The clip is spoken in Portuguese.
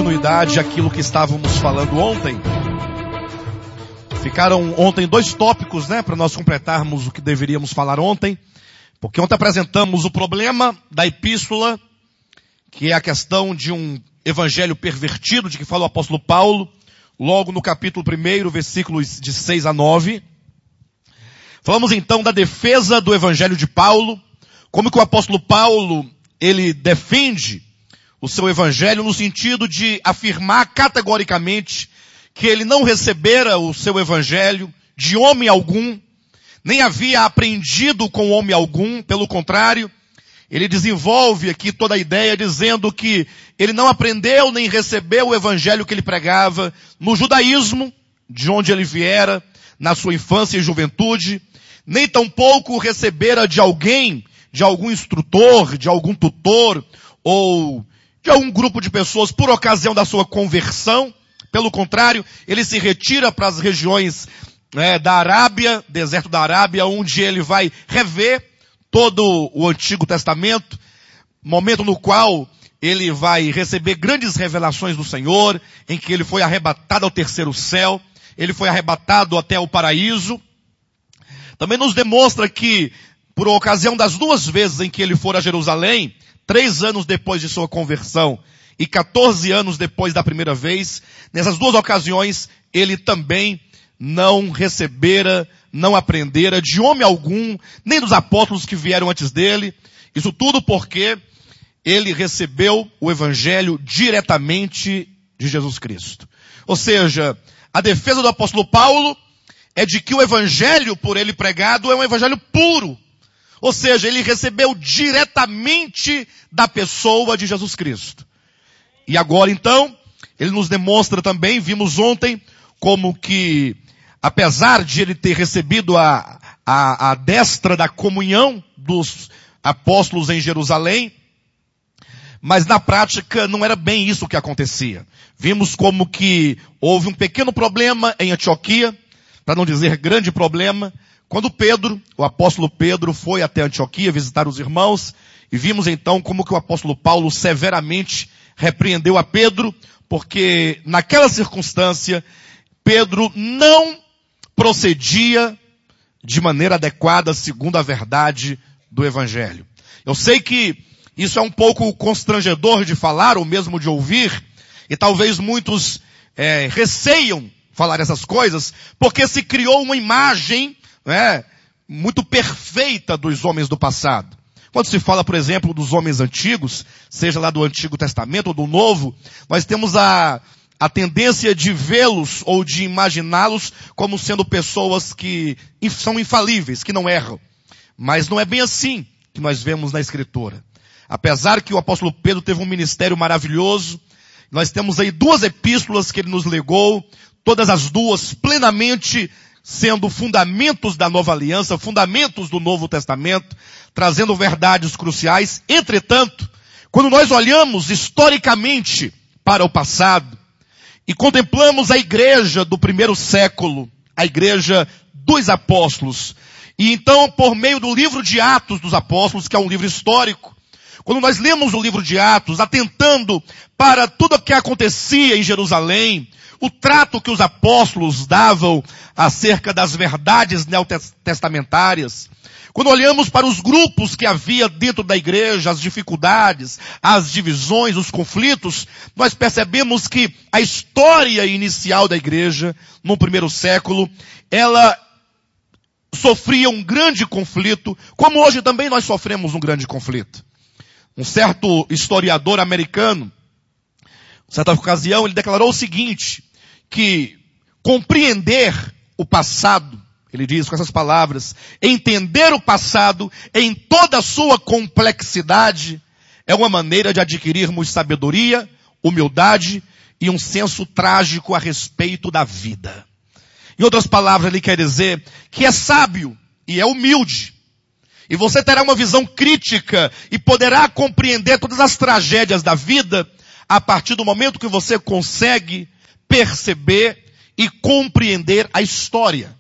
continuidade àquilo que estávamos falando ontem. Ficaram ontem 2 tópicos, para nós completarmos o que deveríamos falar ontem. Porque ontem apresentamos o problema da epístola, que é a questão de um evangelho pervertido, de que fala o apóstolo Paulo, logo no capítulo 1, versículos de 6 a 9. Falamos então da defesa do evangelho de Paulo, como que o apóstolo Paulo, ele defende o seu evangelho no sentido de afirmar categoricamente que ele não recebera o seu evangelho de homem algum, nem havia aprendido com homem algum, pelo contrário, ele desenvolve aqui toda a ideia dizendo que ele não aprendeu nem recebeu o evangelho que ele pregava no judaísmo, de onde ele viera, na sua infância e juventude, nem tampouco recebera de alguém, de algum instrutor, de algum tutor, ou de algum grupo de pessoas por ocasião da sua conversão. Pelo contrário, ele se retira para as regiões da Arábia, deserto da Arábia, onde ele vai rever todo o Antigo Testamento, momento no qual ele vai receber grandes revelações do Senhor, em que ele foi arrebatado ao terceiro céu, ele foi arrebatado até o paraíso. Também nos demonstra que, por ocasião das 2 vezes em que ele for a Jerusalém, 3 anos depois de sua conversão e 14 anos depois da primeira vez, nessas 2 ocasiões, ele também não recebera, não aprendera de homem algum, nem dos apóstolos que vieram antes dele. Isso tudo porque ele recebeu o evangelho diretamente de Jesus Cristo. Ou seja, a defesa do apóstolo Paulo é de que o evangelho por ele pregado é um evangelho puro. Ou seja, ele recebeu diretamente da pessoa de Jesus Cristo. E agora então, ele nos demonstra também, vimos ontem, como que, apesar de ele ter recebido a destra da comunhão dos apóstolos em Jerusalém, mas na prática não era bem isso que acontecia. Vimos como que houve um pequeno problema em Antioquia, para não dizer grande problema, quando Pedro, o apóstolo Pedro, foi até Antioquia visitar os irmãos, e vimos então como que o apóstolo Paulo severamente repreendeu a Pedro, porque naquela circunstância, Pedro não procedia de maneira adequada segundo a verdade do evangelho. Eu sei que isso é um pouco constrangedor de falar, ou mesmo de ouvir, e talvez muitos receiam falar essas coisas, porque se criou uma imagem muito perfeita dos homens do passado. Quando se fala, por exemplo, dos homens antigos, seja lá do Antigo Testamento ou do Novo, nós temos a tendência de vê-los ou de imaginá-los como sendo pessoas que são infalíveis, que não erram. Mas não é bem assim que nós vemos na Escritura. Apesar que o apóstolo Pedro teve um ministério maravilhoso, nós temos aí 2 epístolas que ele nos legou, todas as 2 plenamente sendo fundamentos da nova aliança, fundamentos do Novo Testamento, trazendo verdades cruciais. Entretanto, quando nós olhamos historicamente para o passado e contemplamos a igreja do primeiro século, a igreja dos apóstolos, e então por meio do livro de Atos dos Apóstolos, que é um livro histórico, quando nós lemos o livro de Atos, atentando para tudo o que acontecia em Jerusalém, o trato que os apóstolos davam acerca das verdades neotestamentárias, quando olhamos para os grupos que havia dentro da igreja, as dificuldades, as divisões, os conflitos, nós percebemos que a história inicial da igreja, no primeiro século, ela sofria um grande conflito, como hoje também nós sofremos um grande conflito. Um certo historiador americano, em certa ocasião, ele declarou o seguinte, que compreender o passado, ele diz com essas palavras, entender o passado em toda a sua complexidade, é uma maneira de adquirirmos sabedoria, humildade e um senso trágico a respeito da vida. Em outras palavras, ele quer dizer que é sábio e é humilde. E você terá uma visão crítica e poderá compreender todas as tragédias da vida a partir do momento que você consegue perceber e compreender a história.